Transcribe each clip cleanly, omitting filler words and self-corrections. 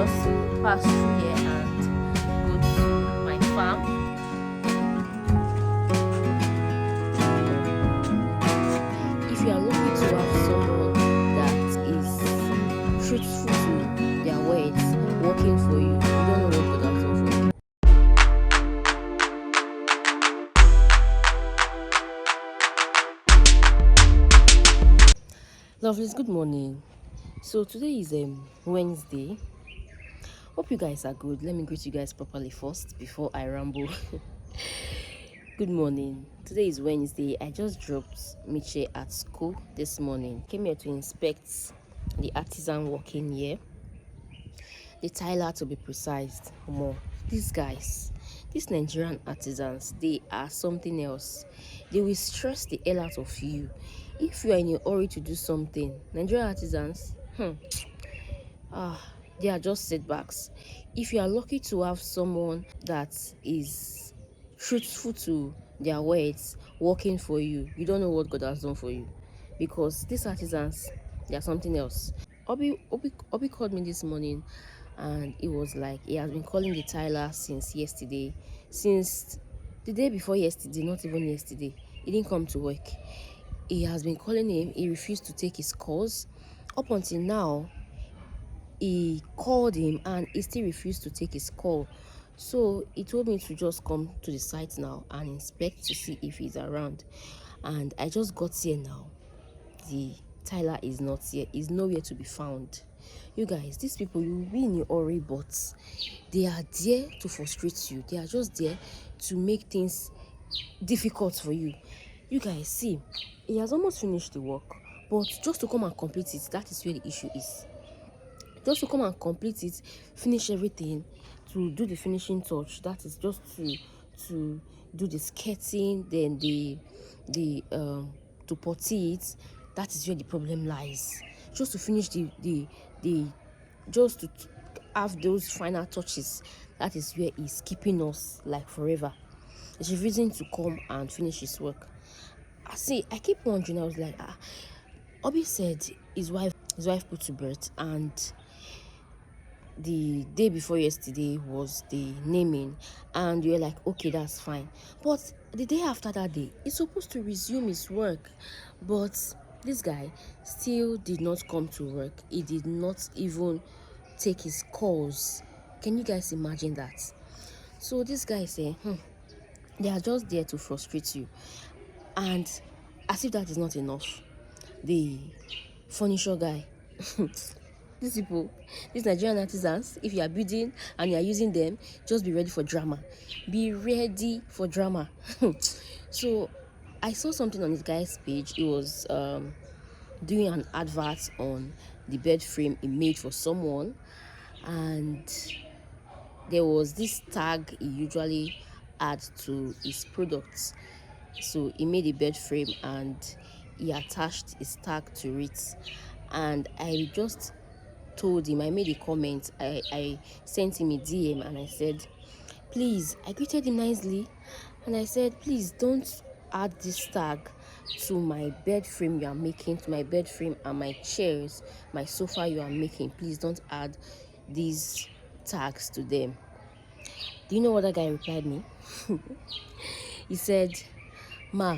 just pass through here and go to my farm. If you are lucky to have someone that is truthful to their words, working for you, you don't know what God has done for you. Lovelies, good morning. So today is Wednesday. Hope you guys are good. Let me greet you guys properly first before I ramble. Good morning. Today is Wednesday. I just dropped Miche at school this morning. Came here to inspect the artisan working here. The Tyler, to be precise. More. These guys, these Nigerian artisans, they are something else. They will stress the hell out of you. If you are in a hurry to do something, Nigerian artisans, they are just setbacks. If you are lucky to have someone that is truthful to their words, working for you, you don't know what God has done for you. Because these artisans, they are something else. Obi called me this morning and it was like he has been calling the Tyler since yesterday. Since the day before yesterday, not even yesterday. He didn't come to work. He has been calling him. He refused to take his calls. Up until now, he called him and he still refused to take his call. So he told me to just come to the site now and inspect to see if he's around. And I just got here now. The Tyler is not here. He's nowhere to be found. You guys, these people, you will be in a hurry, but they are there to frustrate you. They are just there to make things difficult for you. You guys, see, he has almost finished the work, but just to come and complete it, that is where the issue is. Just to come and complete it, finish everything, to do the finishing touch, that is just to do the skirting, then the to putty it. That is where the problem lies. Just to finish the just to have those final touches, that is where he's keeping us like forever. It's refusing to come and finish his work. I keep wondering. I was like, Obi said his wife put to birth, and the day before yesterday was the naming, and you're like, okay, that's fine. But the day after that day, he's supposed to resume his work, but this guy still did not come to work. He did not even take his calls. Can you guys imagine that? So this guy say, they are just there to frustrate you. And as if that is not enough, the furniture guy, these people, these Nigerian artisans, if you are building and you are using them, just be ready for drama. Be ready for drama. So I saw something on this guy's page. He was doing an advert on the bed frame he made for someone, and there was this tag he usually adds to his products. So he made a bed frame and he attached his tag to it, and I just told him, I made a comment, I sent him a DM and I said, please, I greeted him nicely and I said, please don't add this tag to my bed frame you are making, to my bed frame and my chairs, my sofa you are making. Please don't add these tags to them. Do you know what that guy replied me? He said, Ma,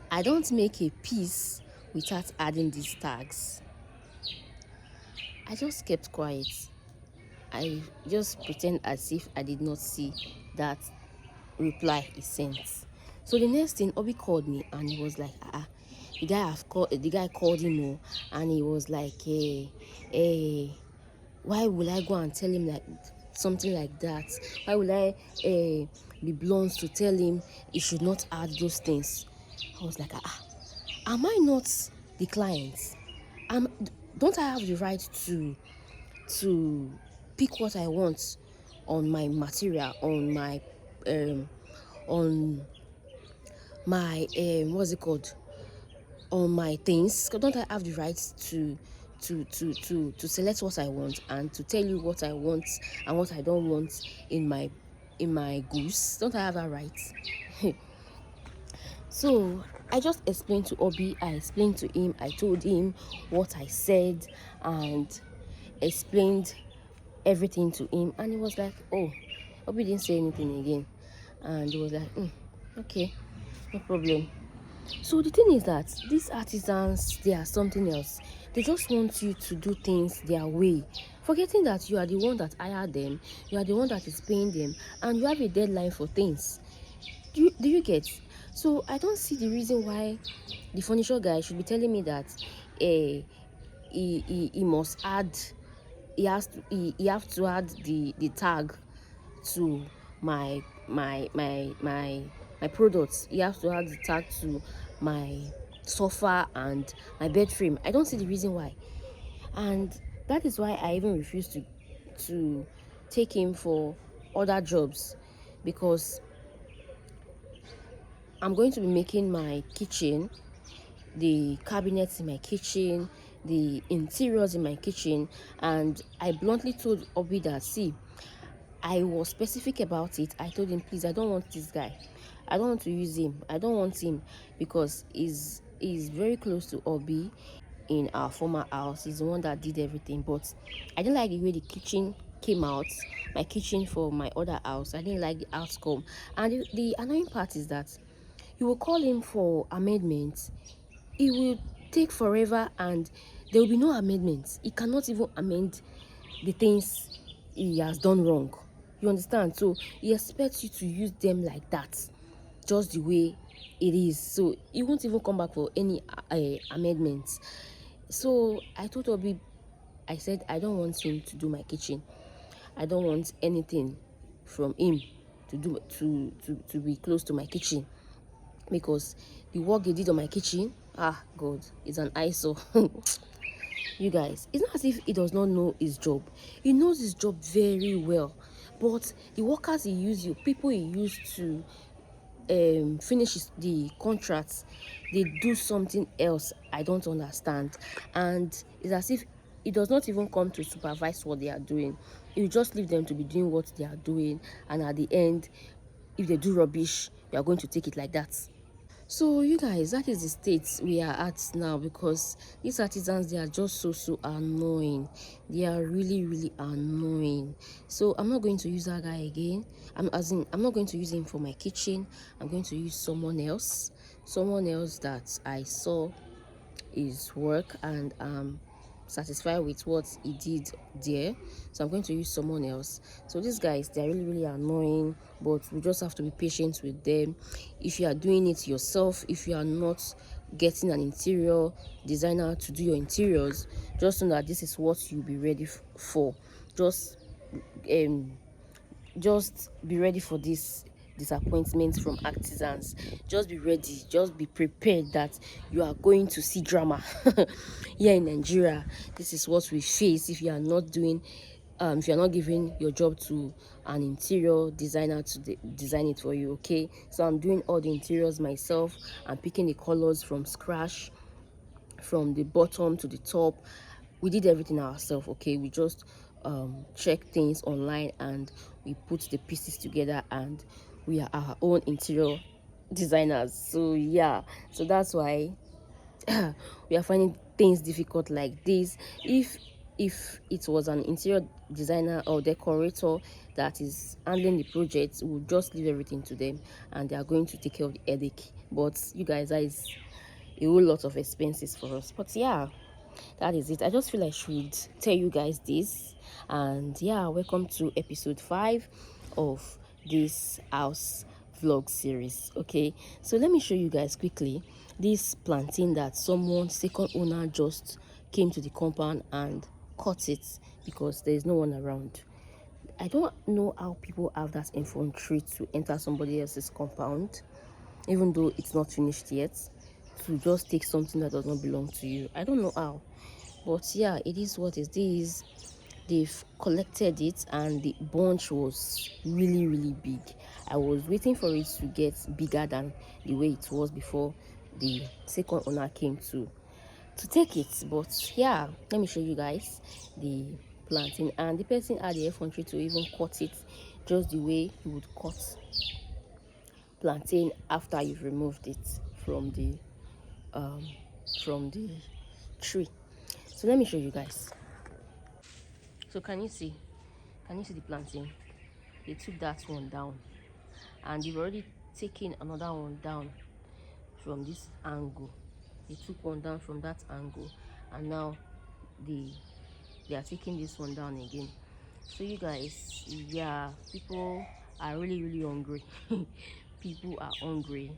I don't make a piece without adding these tags. I just kept quiet. I just pretend as if I did not see that reply he sent. So the next thing, Obi called me and he was like, the guy called him, and he was like, hey, why will I go and tell him like something like that? Why will I be blunt to tell him he should not add those things? I was like, am I not the client? Don't I have the right to pick what I want on my material, on my what's it called, on my things? Don't I have the right to select what I want and to tell you what I want and what I don't want in my goods? Don't I have that right? So I just explained to Obi, I explained to him, I told him what I said, and explained everything to him, and he was like, oh, Obi didn't say anything again. And he was like, okay, no problem. So the thing is that these artisans, they are something else. They just want you to do things their way, forgetting that you are the one that hired them, you are the one that is paying them, and you have a deadline for things. Do you get? So I don't see the reason why the furniture guy should be telling me that he must add, he have to add the tag to my products. He has to add the tag to my sofa and my bed frame. I don't see the reason why. And that is why I even refuse to take him for other jobs, because I'm going to be making my kitchen, the cabinets in my kitchen, the interiors in my kitchen. And I bluntly told Obi that, see, I was specific about it. I told him, please, I don't want this guy. I don't want to use him. I don't want him, because he's very close to Obi in our former house. He's the one that did everything. But I didn't like the way the kitchen came out, my kitchen for my other house. I didn't like the outcome. And the annoying part is that you will call him for amendments. It will take forever, and there will be no amendments. He cannot even amend the things he has done wrong. You understand? So he expects you to use them like that, just the way it is. So he won't even come back for any amendments. So I told Obi, I said, I don't want him to do my kitchen. I don't want anything from him to do to be close to my kitchen, because the work they did on my kitchen, God, is an eyesore. You guys, it's not as if he does not know his job. He knows his job very well. But the workers he used, you people he used to finish the contracts, they do something else I don't understand. And it's as if he does not even come to supervise what they are doing. You just leave them to be doing what they are doing, and at the end, if they do rubbish, you are going to take it like that. So you guys, that is the state we are at now, because these artisans, they are just so annoying. They are really annoying. So I'm not going to use that guy again. I'm not going to use him for my kitchen. I'm going to use someone else that I saw his work and satisfied with what he did there. So I'm going to use someone else. So these guys, they're really annoying, but we just have to be patient with them. If you are doing it yourself, if you are not getting an interior designer to do your interiors, just know that this is what you'll be ready for. Just um just be ready for this disappointment from artisans. Just be ready, just be prepared that you are going to see drama. Here in Nigeria, this is what we face if you are not doing if you're not giving your job to an interior designer to design it for you. Okay, so I'm doing all the interiors myself. I'm picking the colors from scratch, from the bottom to the top. We did everything ourselves. Okay, we just check things online, and we put the pieces together, and we are our own interior designers. So yeah, so that's why we are finding things difficult like this. If it was an interior designer or decorator that is handling the project, we'll just leave everything to them, and they are going to take care of the headache. But you guys, that is a whole lot of expenses for us. But yeah, that is it. I just feel I should tell you guys this. And yeah, welcome to episode 5 of this house vlog series. Okay, so let me show you guys quickly this plantain that someone second owner just came to the compound and cut it because there is no one around. I don't know how people have that infantry to enter somebody else's compound, even though it's not finished yet, to just take something that does not belong to you. I don't know how, but yeah, it is what it is. They've collected it, and the bunch was really big. I was waiting for it to get bigger than the way it was before the second owner came to take it. But yeah, let me show you guys the planting, and the person had the effrontery to even cut it just the way you would cut plantain after you've removed it from the um from the tree. So let me show you guys. So can you see the planting? They took that one down, and they've already taken another one down from this angle. They took one down from that angle, and now they are taking this one down again. So you guys, yeah, people are really hungry. People are hungry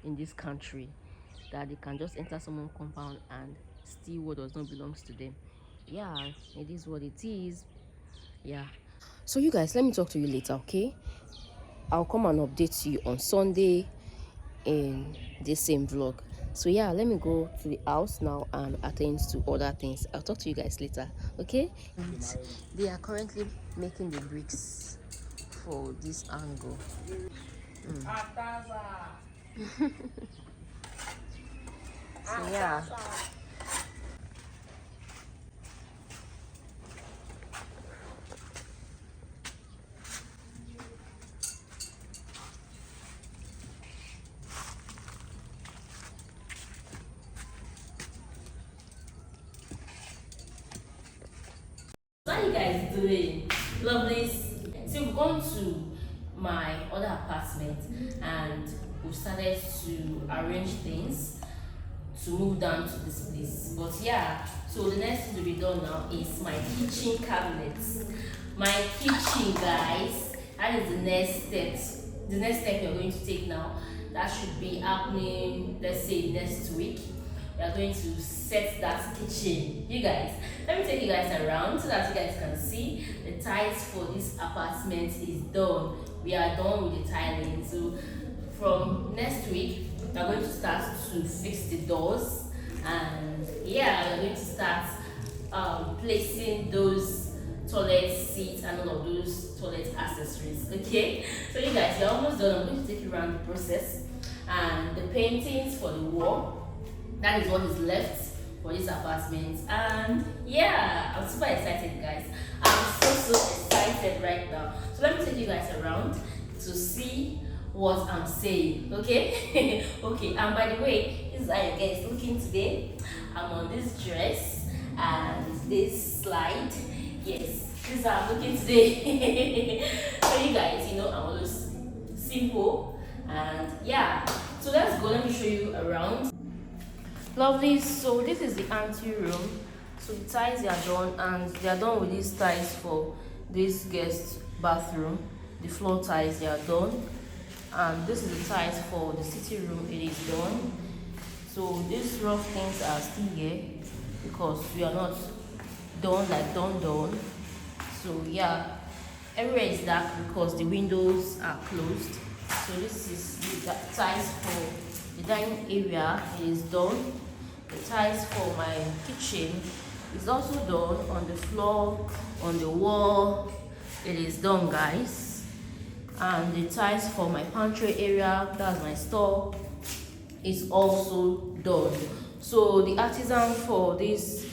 in this country, that they can just enter someone's compound and steal what does not belong to them. Yeah, it is what it is. Yeah. So you guys, let me talk to you later, okay? I'll come and update you on Sunday in this same vlog. So yeah, let me go to the house now and attend to other things. I'll talk to you guys later, okay? And they are currently making the bricks for this angle. So yeah. How are you guys doing? Lovelies. So we've gone to my other apartment and we've started to arrange things to move down to this place. But yeah, so the next thing to be done now is my kitchen cabinets. My kitchen, guys. That is the next step. The next step you're going to take now. That should be happening, let's say, next week. We are going to set that kitchen. You guys, let me take you guys around so that you guys can see the tiles for this apartment is done. We are done with the tiling. So from next week, we are going to start to fix the doors, and yeah, we're going to start placing those toilet seats and all of those toilet accessories. Okay, so you guys, you're almost done. I'm going to take you around the process, and the paintings for the wall, that is what is left for this apartment. And yeah, I'm super excited, guys. I'm so excited right now. So let me take you guys around to see what I'm saying. Okay. Okay, and by the way, this is how you guys looking today. I'm on this dress and this slide. Yes, this is how I'm looking today. So you guys, I'm always simple, and yeah, so let's go. Let me show you around. Lovely. So this is the ante room. So the tiles are done, and they are done with these tiles for this guest bathroom. The floor tiles, they are done, and this is the tiles for the sitting room. It is done. So these rough things are still here because we are not done, like done. So yeah, everywhere is dark because the windows are closed. So this is the tiles for the dining area. It is done. The tiles for my kitchen is also done. On the floor, on the wall, it is done, guys. And the tiles for my pantry area, that's my store, is also done. So the artisan for this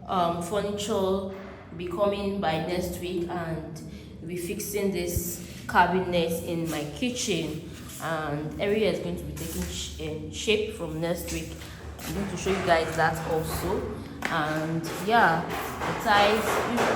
furniture will be coming by next week, and we'll be fixing this cabinet in my kitchen, and everywhere is going to be taking shape from next week. I'm going to show you guys that also. And yeah, the tiles,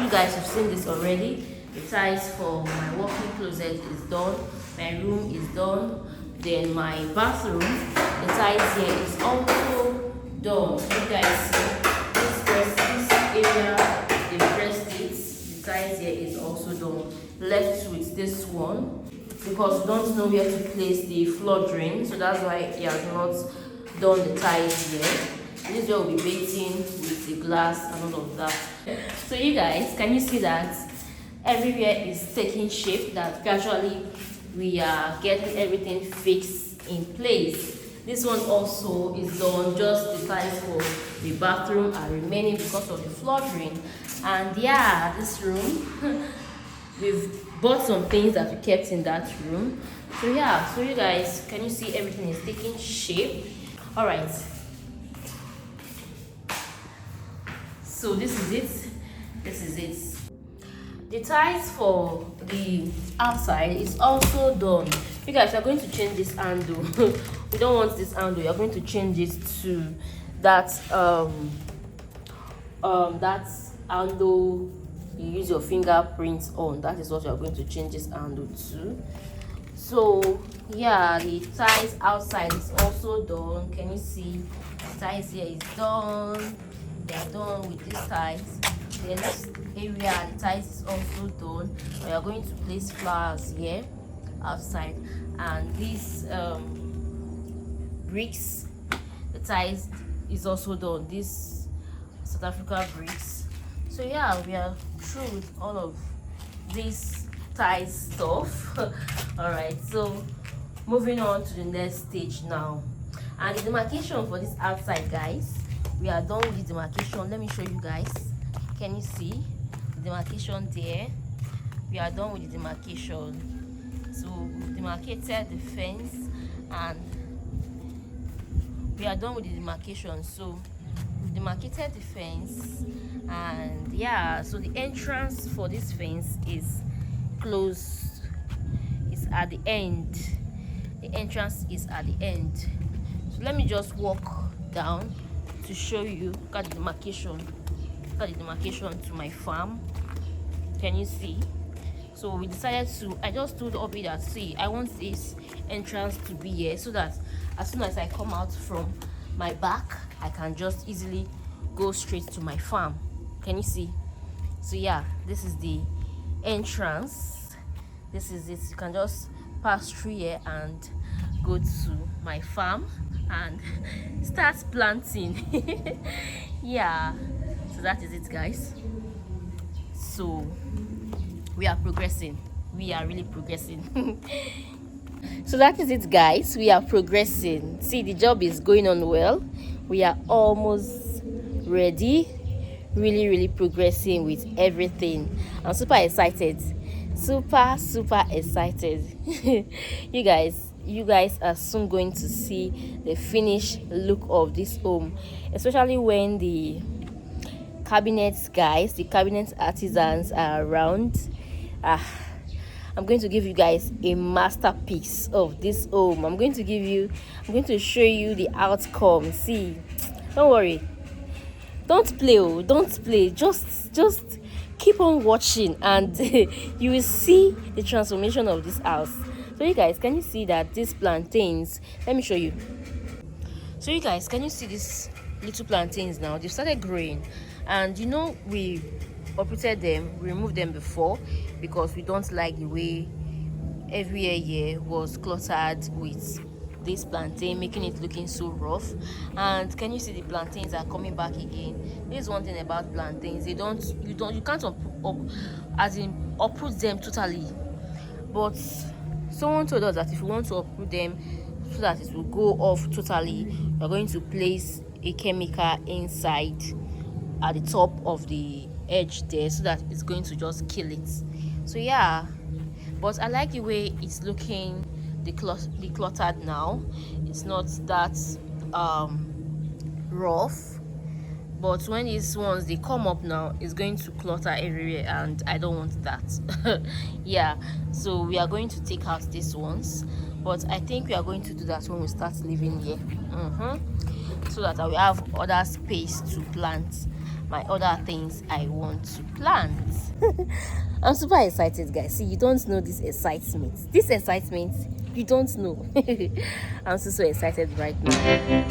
you guys have seen this already. The tiles for my walk-in closet is done, my room is done, then my bathroom, the tiles here is also done. You guys see this area, the pressed it, the tiles here is also done. Left with this one because we don't know where to place the floor drain, so that's why he has not done the tiles here. This is where we'll be painting with the glass and all of that. So you guys, can you see that everywhere is taking shape, that gradually we are getting everything fixed in place. This one also is done, just the tiles for the bathroom are remaining because of the floor drain. And yeah, this room, we've bought some things that we kept in that room. So yeah, so you guys, can you see everything is taking shape? All right, so this is it. The tiles for the outside is also done. You guys are going to change this handle. We don't want this handle. You're going to change it to that that handle you use your fingerprints on. That is what you are going to change this handle to. So yeah, the ties outside is also done. Can you see the ties here is done? They are done with these ties. The next area, the ties is also done. We are going to place flowers here outside, and these bricks, the ties is also done. This South Africa bricks. So yeah, we are through with all of this ties stuff. All right, so moving on to the next stage now, and the demarcation for this outside, guys, we are done with the demarcation. Let me show you guys. Can you see the demarcation there? We are done with the demarcation. So we demarcated the fence, and we are done with the demarcation. So we demarcated the fence, and yeah, so the entrance for this fence is closed. It's at the end. The entrance is at the end. So let me just walk down to show you. Look at the demarcation. Look at the demarcation to my farm. Can you see? So we decided to, I just told Obi that, see, I want this entrance to be here so that as soon as I come out from my back, I can just easily go straight to my farm. Can you see? So yeah, this is the entrance. This is it. You can just pass through here and go to my farm and start planting. Yeah, so that is it, guys. So we are progressing. We are really progressing. So that is it, guys. We are progressing. See, the job is going on well. We are almost ready. Really progressing with everything. I'm super excited. Super excited. You guys are soon going to see the finished look of this home, especially when the cabinets guys, the cabinet artisans are around. I'm going to give you guys a masterpiece of this home. I'm going to show you the outcome. See, don't worry, don't play, just keep on watching, and you will see the transformation of this house. So you guys, can you see that these plantains, let me show you. So you guys, can you see these little plantains now? They've started growing, and you know, we uprooted them, we removed them before because we don't like the way every area was cluttered with this plantain, making it looking so rough. And can you see the plantains are coming back again? This is one thing about plantains, you can't uproot them totally, but someone told us that if you want to uproot them so that it will go off totally, you're going to place a chemical inside at the top of the edge there, so that it's going to just kill it. So yeah, but I like the way it's looking, decluttered now. It's not that rough, but when these ones they come up now, it's going to clutter everywhere, and I don't want that. Yeah, so we are going to take out these ones, but I think we are going to do that when we start living here. So that I will have other space to plant my other things I want to plant. I'm super excited, guys. See, you don't know this excitement. You don't know. I'm so excited right now.